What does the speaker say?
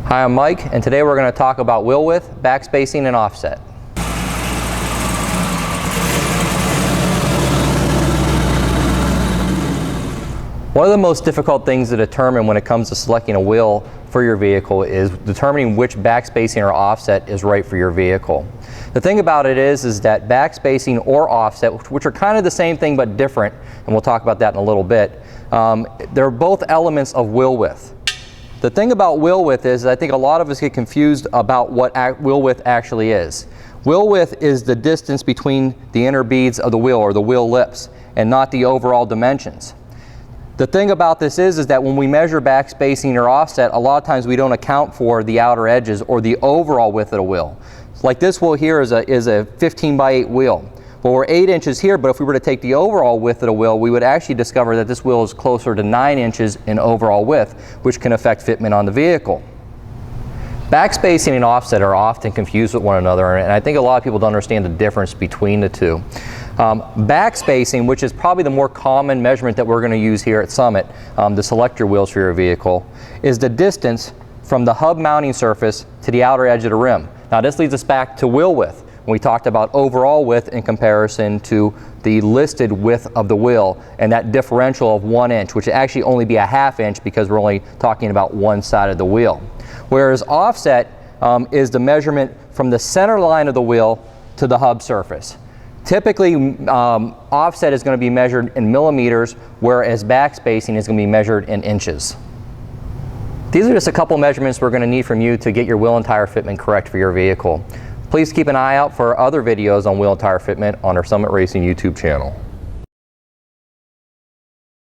Hi, I'm Mike, and today we're going to talk about wheel width, backspacing, and offset. One of the most difficult things to determine when it comes to selecting a wheel for your vehicle is determining which backspacing or offset is right for your vehicle. The thing about it is that backspacing or offset, which are kind of the same thing but different, and we'll talk about that in a little bit, they're both elements of wheel width. The thing about wheel width is I think a lot of us get confused about what wheel width actually is. Wheel width is the distance between the inner beads of the wheel, or the wheel lips, and not the overall dimensions. The thing about this is that when we measure backspacing or offset, a lot of times we don't account for the outer edges or the overall width of the wheel. Like this wheel here is a 15 by 8 wheel. Well, we're 8 inches here, but if we were to take the overall width of the wheel, we would actually discover that this wheel is closer to 9 inches in overall width, which can affect fitment on the vehicle. Backspacing and offset are often confused with one another, and I think a lot of people don't understand the difference between the two. Backspacing, which is probably the more common measurement that we're going to use here at Summit to select your wheels for your vehicle, is the distance from the hub mounting surface to the outer edge of the rim. Now this leads us back to wheel width. We talked about overall width in comparison to the listed width of the wheel, and that differential of 1 inch, which would actually only be a ½ inch because we're only talking about one side of the wheel. Whereas offset is the measurement from the center line of the wheel to the hub surface. Typically, offset is going to be measured in millimeters, whereas backspacing is going to be measured in inches. These are just a couple measurements we're going to need from you to get your wheel and tire fitment correct for your vehicle. Please keep an eye out for other videos on wheel and tire fitment on our Summit Racing YouTube channel.